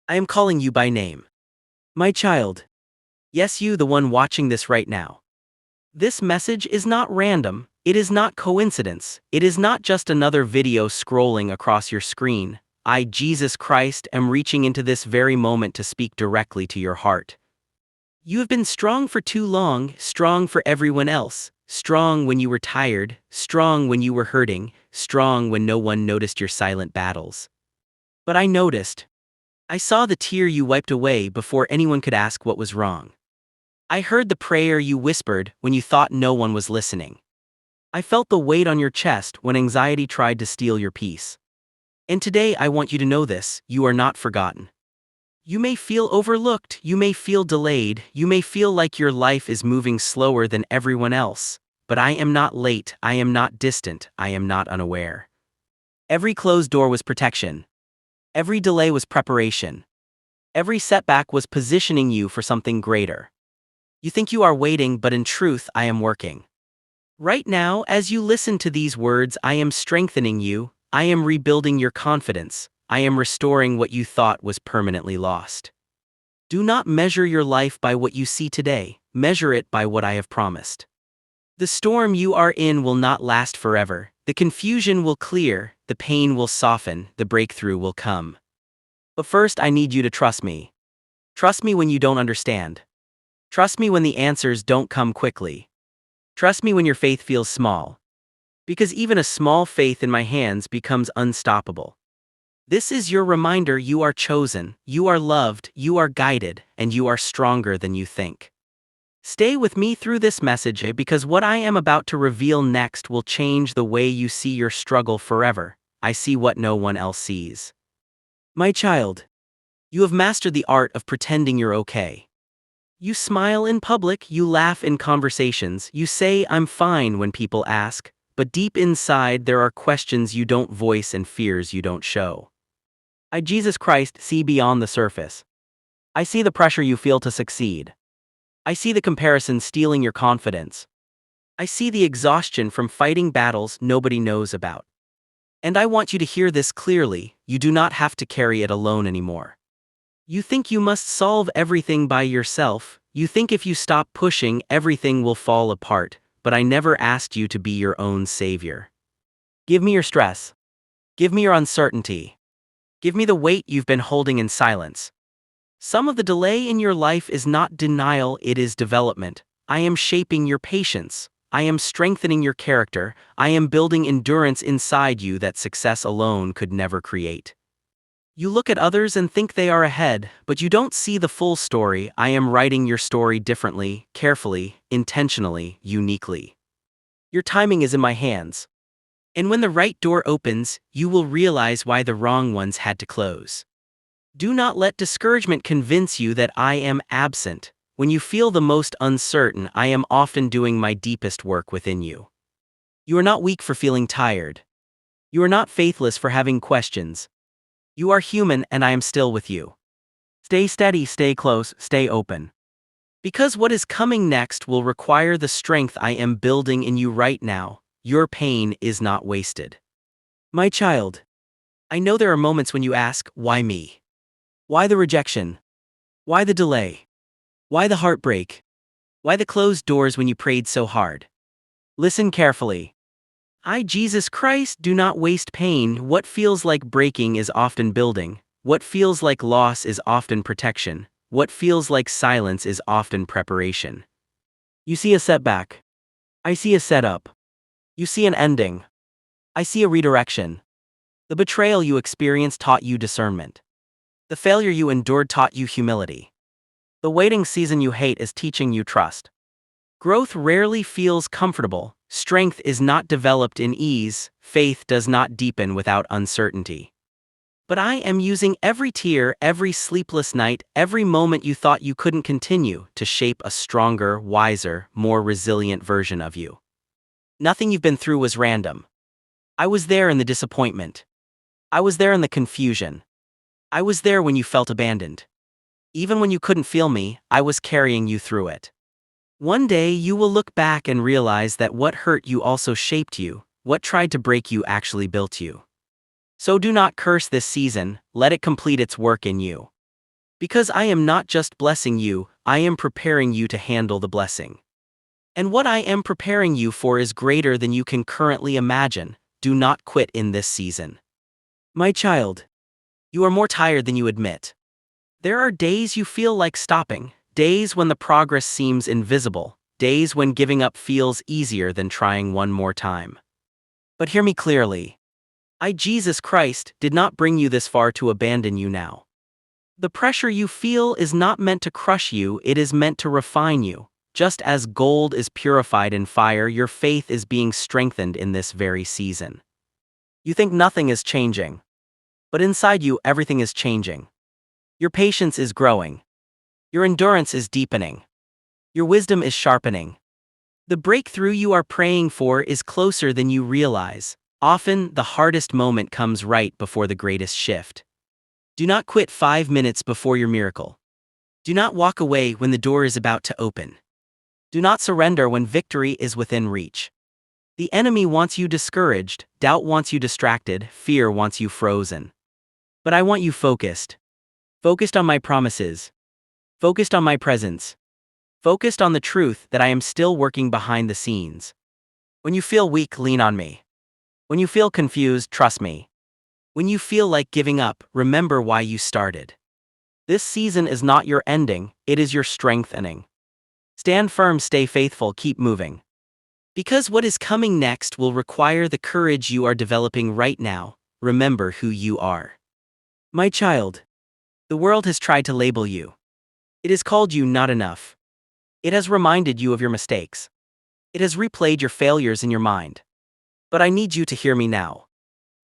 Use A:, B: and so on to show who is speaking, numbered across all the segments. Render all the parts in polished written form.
A: I am calling you by name. My child. Yes, you, the one watching this right now. This message is not random, it is not coincidence, it is not just another video scrolling across your screen. I, Jesus Christ, am reaching into this very moment to speak directly to your heart. You have been strong for too long, strong for everyone else, strong when you were tired, strong when you were hurting, strong when no one noticed your silent battles. But I noticed. I saw the tear you wiped away before anyone could ask what was wrong. I heard the prayer you whispered when you thought no one was listening. I felt the weight on your chest when anxiety tried to steal your peace. And today I want you to know this: you are not forgotten. You may feel overlooked, you may feel delayed, you may feel like your life is moving slower than everyone else, but I am not late, I am not distant, I am not unaware. Every closed door was protection. Every delay was preparation. Every setback was positioning you for something greater. You think you are waiting, but in truth, I am working. Right now, as you listen to these words, I am strengthening you, I am rebuilding your confidence, I am restoring what you thought was permanently lost. Do not measure your life by what you see today, measure it by what I have promised. The storm you are in will not last forever, the confusion will clear, the pain will soften, the breakthrough will come. But first, I need you to trust me. Trust me when you don't understand. Trust me when the answers don't come quickly. Trust me when your faith feels small. Because even a small faith in my hands becomes unstoppable. This is your reminder: you are chosen, you are loved, you are guided, and you are stronger than you think. Stay with me through this message, because what I am about to reveal next will change the way you see your struggle forever. I see what no one else sees. My child, you have mastered the art of pretending you're okay. You smile in public, you laugh in conversations, you say I'm fine when people ask, but deep inside there are questions you don't voice and fears you don't show. I, Jesus Christ, see beyond the surface. I see the pressure you feel to succeed. I see the comparison stealing your confidence. I see the exhaustion from fighting battles nobody knows about. And I want you to hear this clearly: you do not have to carry it alone anymore. You think you must solve everything by yourself, you think if you stop pushing, everything will fall apart, but I never asked you to be your own savior. Give me your stress. Give me your uncertainty. Give me the weight you've been holding in silence. Some of the delay in your life is not denial, it is development. I am shaping your patience. I am strengthening your character. I am building endurance inside you that success alone could never create. You look at others and think they are ahead, but you don't see the full story. I am writing your story differently, carefully, intentionally, uniquely. Your timing is in my hands. And when the right door opens, you will realize why the wrong ones had to close. Do not let discouragement convince you that I am absent. When you feel the most uncertain, I am often doing my deepest work within you. You are not weak for feeling tired. You are not faithless for having questions. You are human, and I am still with you. Stay steady, stay close, stay open. Because what is coming next will require the strength I am building in you right now. Your pain is not wasted. My child, I know there are moments when you ask, why me? Why the rejection? Why the delay? Why the heartbreak? Why the closed doors when you prayed so hard? Listen carefully. I, Jesus Christ, do not waste pain. What feels like breaking is often building. What feels like loss is often protection. What feels like silence is often preparation. You see a setback. I see a setup. You see an ending. I see a redirection. The betrayal you experienced taught you discernment. The failure you endured taught you humility. The waiting season you hate is teaching you trust. Growth rarely feels comfortable. Strength is not developed in ease. Faith does not deepen without uncertainty. But I am using every tear, every sleepless night, every moment you thought you couldn't continue to shape a stronger, wiser, more resilient version of you. Nothing you've been through was random. I was there in the disappointment. I was there in the confusion. I was there when you felt abandoned. Even when you couldn't feel me, I was carrying you through it. One day you will look back and realize that what hurt you also shaped you, what tried to break you actually built you. So do not curse this season, let it complete its work in you. Because I am not just blessing you, I am preparing you to handle the blessing. And what I am preparing you for is greater than you can currently imagine. Do not quit in this season. My child, you are more tired than you admit. There are days you feel like stopping, days when the progress seems invisible, days when giving up feels easier than trying one more time. But hear me clearly. I, Jesus Christ, did not bring you this far to abandon you now. The pressure you feel is not meant to crush you, it is meant to refine you. Just as gold is purified in fire, your faith is being strengthened in this very season. You think nothing is changing. But inside you, everything is changing. Your patience is growing. Your endurance is deepening. Your wisdom is sharpening. The breakthrough you are praying for is closer than you realize. Often, the hardest moment comes right before the greatest shift. Do not quit 5 minutes before your miracle. Do not walk away when the door is about to open. Do not surrender when victory is within reach. The enemy wants you discouraged, doubt wants you distracted, fear wants you frozen. But I want you focused. Focused on my promises. Focused on my presence. Focused on the truth that I am still working behind the scenes. When you feel weak, lean on me. When you feel confused, trust me. When you feel like giving up, remember why you started. This season is not your ending, it is your strengthening. Stand firm, stay faithful, keep moving. Because what is coming next will require the courage you are developing right now. Remember who you are. My child, the world has tried to label you. It has called you not enough. It has reminded you of your mistakes. It has replayed your failures in your mind. But I need you to hear me now.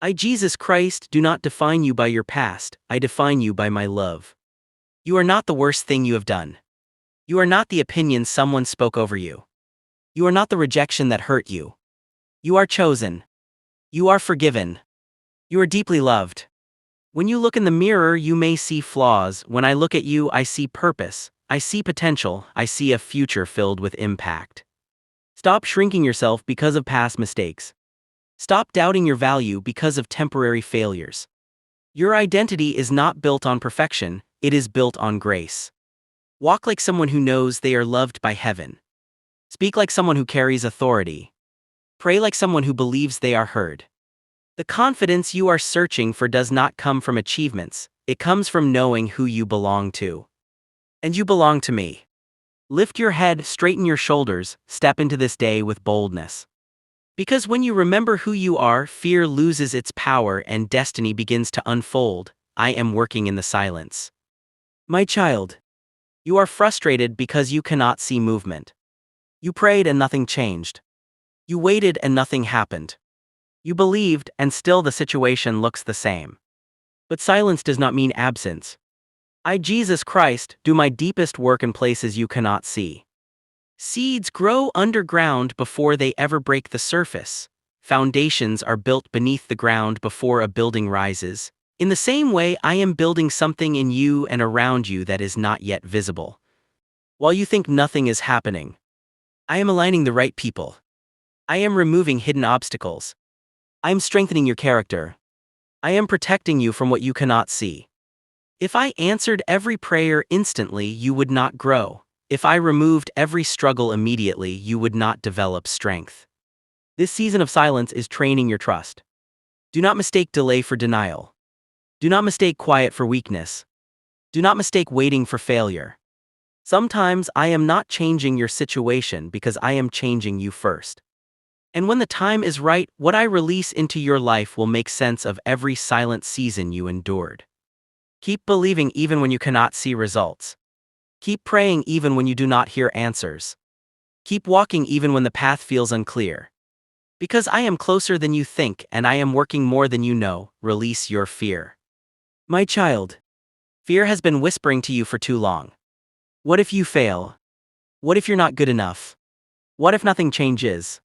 A: I, Jesus Christ, do not define you by your past, I define you by my love. You are not the worst thing you have done. You are not the opinion someone spoke over you. You are not the rejection that hurt you. You are chosen. You are forgiven. You are deeply loved. When you look in the mirror, you may see flaws. When I look at you, I see purpose. I see potential. I see a future filled with impact. Stop shrinking yourself because of past mistakes. Stop doubting your value because of temporary failures. Your identity is not built on perfection, it is built on grace. Walk like someone who knows they are loved by heaven. Speak like someone who carries authority. Pray like someone who believes they are heard. The confidence you are searching for does not come from achievements, it comes from knowing who you belong to. And you belong to me. Lift your head, straighten your shoulders, step into this day with boldness. Because when you remember who you are, fear loses its power and destiny begins to unfold. I am working in the silence. My child, you are frustrated because you cannot see movement. You prayed and nothing changed. You waited and nothing happened. You believed and still the situation looks the same. But silence does not mean absence. I, Jesus Christ, do my deepest work in places you cannot see. Seeds grow underground before they ever break the surface. Foundations are built beneath the ground before a building rises. In the same way, I am building something in you and around you that is not yet visible. While you think nothing is happening, I am aligning the right people. I am removing hidden obstacles. I am strengthening your character. I am protecting you from what you cannot see. If I answered every prayer instantly, you would not grow. If I removed every struggle immediately, you would not develop strength. This season of silence is training your trust. Do not mistake delay for denial. Do not mistake quiet for weakness. Do not mistake waiting for failure. Sometimes I am not changing your situation because I am changing you first. And when the time is right, what I release into your life will make sense of every silent season you endured. Keep believing even when you cannot see results. Keep praying even when you do not hear answers. Keep walking even when the path feels unclear. Because I am closer than you think and I am working more than you know, release your fear. My child, fear has been whispering to you for too long. What if you fail? What if you're not good enough? What if nothing changes?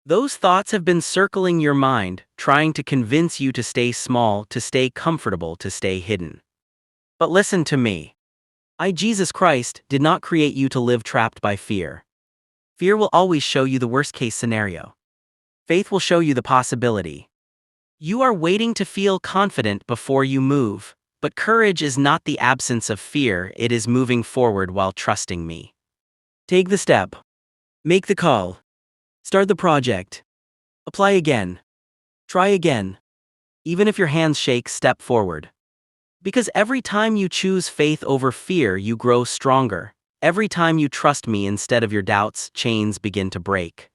A: Those thoughts have been circling your mind, trying to convince you to stay small, to stay comfortable, to stay hidden. But listen to me. I, Jesus Christ, did not create you to live trapped by fear. Fear will always show you the worst-case scenario. Faith will show you the possibility. You are waiting to feel confident before you move. But courage is not the absence of fear, it is moving forward while trusting me. Take the step. Make the call. Start the project. Apply again. Try again. Even if your hands shake, step forward. Because every time you choose faith over fear, you grow stronger. Every time you trust me instead of your doubts, chains begin to break.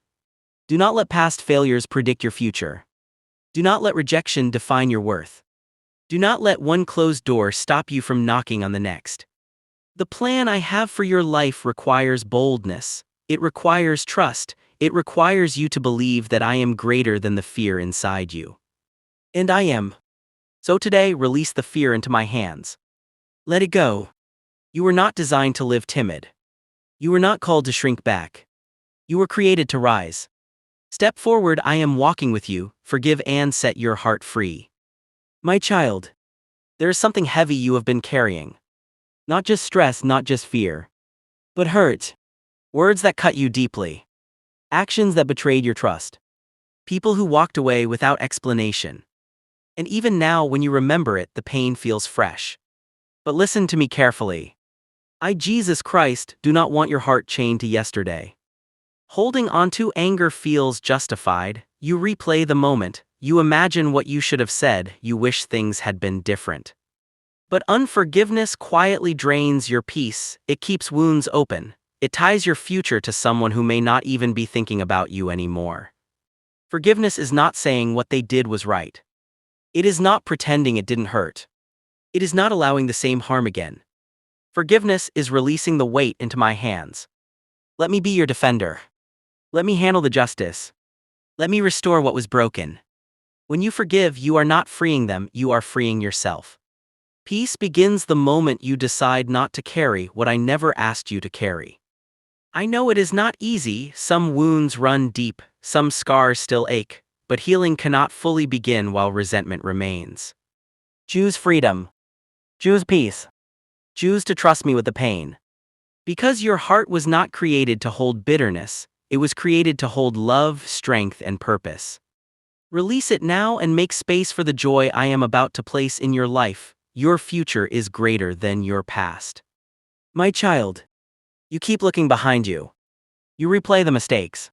A: Do not let past failures predict your future. Do not let rejection define your worth. Do not let one closed door stop you from knocking on the next. The plan I have for your life requires boldness. It requires trust. It requires you to believe that I am greater than the fear inside you. And I am. So today, release the fear into my hands. Let it go. You were not designed to live timid. You were not called to shrink back. You were created to rise. Step forward, I am walking with you, forgive and set your heart free. My child, there is something heavy you have been carrying. Not just stress, not just fear, but hurt. Words that cut you deeply. Actions that betrayed your trust. People who walked away without explanation. And even now, when you remember it, the pain feels fresh. But listen to me carefully. I, Jesus Christ, do not want your heart chained to yesterday. Holding onto anger feels justified. You replay the moment. You imagine what you should have said. You wish things had been different. But unforgiveness quietly drains your peace. It keeps wounds open. It ties your future to someone who may not even be thinking about you anymore. Forgiveness is not saying what they did was right. It is not pretending it didn't hurt. It is not allowing the same harm again. Forgiveness is releasing the weight into my hands. Let me be your defender. Let me handle the justice. Let me restore what was broken. When you forgive, you are not freeing them, you are freeing yourself. Peace begins the moment you decide not to carry what I never asked you to carry. I know it is not easy, some wounds run deep, some scars still ache, but healing cannot fully begin while resentment remains. Choose freedom. Choose peace. Choose to trust me with the pain. Because your heart was not created to hold bitterness, it was created to hold love, strength, and purpose. Release it now and make space for the joy I am about to place in your life. Your future is greater than your past. My child, you keep looking behind you. You replay the mistakes.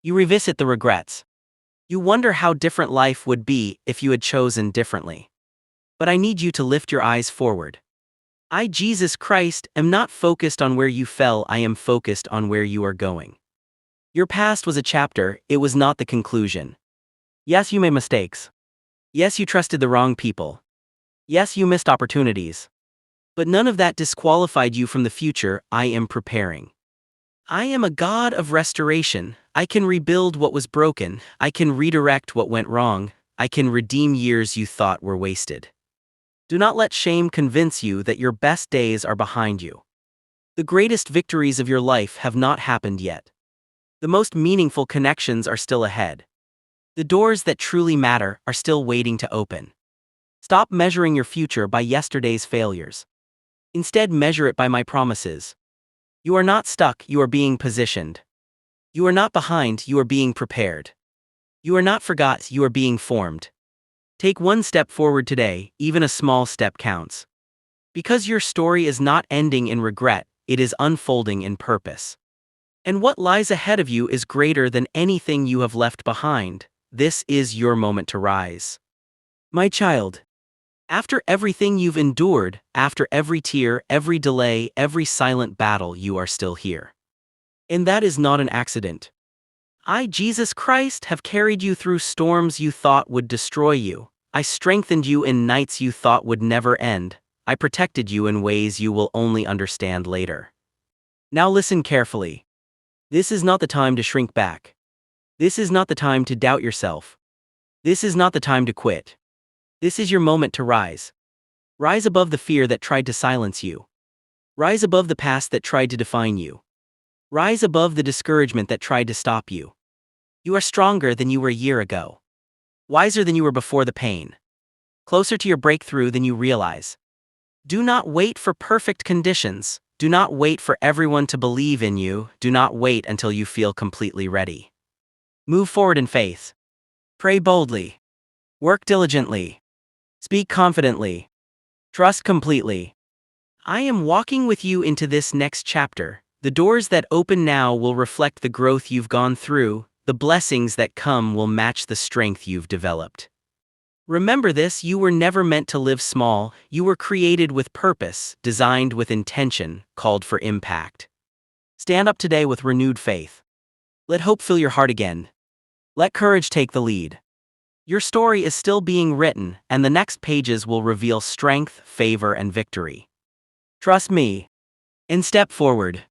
A: You revisit the regrets. You wonder how different life would be if you had chosen differently. But I need you to lift your eyes forward. I, Jesus Christ, am not focused on where you fell, I am focused on where you are going. Your past was a chapter, it was not the conclusion. Yes, you made mistakes. Yes, you trusted the wrong people. Yes, you missed opportunities. But none of that disqualified you from the future I am preparing. I am a God of restoration. I can rebuild what was broken. I can redirect what went wrong. I can redeem years you thought were wasted. Do not let shame convince you that your best days are behind you. The greatest victories of your life have not happened yet. The most meaningful connections are still ahead. The doors that truly matter are still waiting to open. Stop measuring your future by yesterday's failures. Instead, measure it by my promises. You are not stuck, you are being positioned. You are not behind, you are being prepared. You are not forgot, you are being formed. Take one step forward today, even a small step counts. Because your story is not ending in regret, it is unfolding in purpose. And what lies ahead of you is greater than anything you have left behind. This is your moment to rise. My child, after everything you've endured, after every tear, every delay, every silent battle, you are still here. And that is not an accident. I, Jesus Christ, have carried you through storms you thought would destroy you. I strengthened you in nights you thought would never end. I protected you in ways you will only understand later. Now listen carefully. This is not the time to shrink back. This is not the time to doubt yourself. This is not the time to quit. This is your moment to rise. Rise above the fear that tried to silence you. Rise above the past that tried to define you. Rise above the discouragement that tried to stop you. You are stronger than you were a year ago. Wiser than you were before the pain. Closer to your breakthrough than you realize. Do not wait for perfect conditions. Do not wait for everyone to believe in you. Do not wait until you feel completely ready. Move forward in faith. Pray boldly. Work diligently. Speak confidently. Trust completely. I am walking with you into this next chapter. The doors that open now will reflect the growth you've gone through, the blessings that come will match the strength you've developed. Remember this: you were never meant to live small, you were created with purpose, designed with intention, called for impact. Stand up today with renewed faith. Let hope fill your heart again. Let courage take the lead. Your story is still being written, and the next pages will reveal strength, favor, and victory. Trust me and step forward.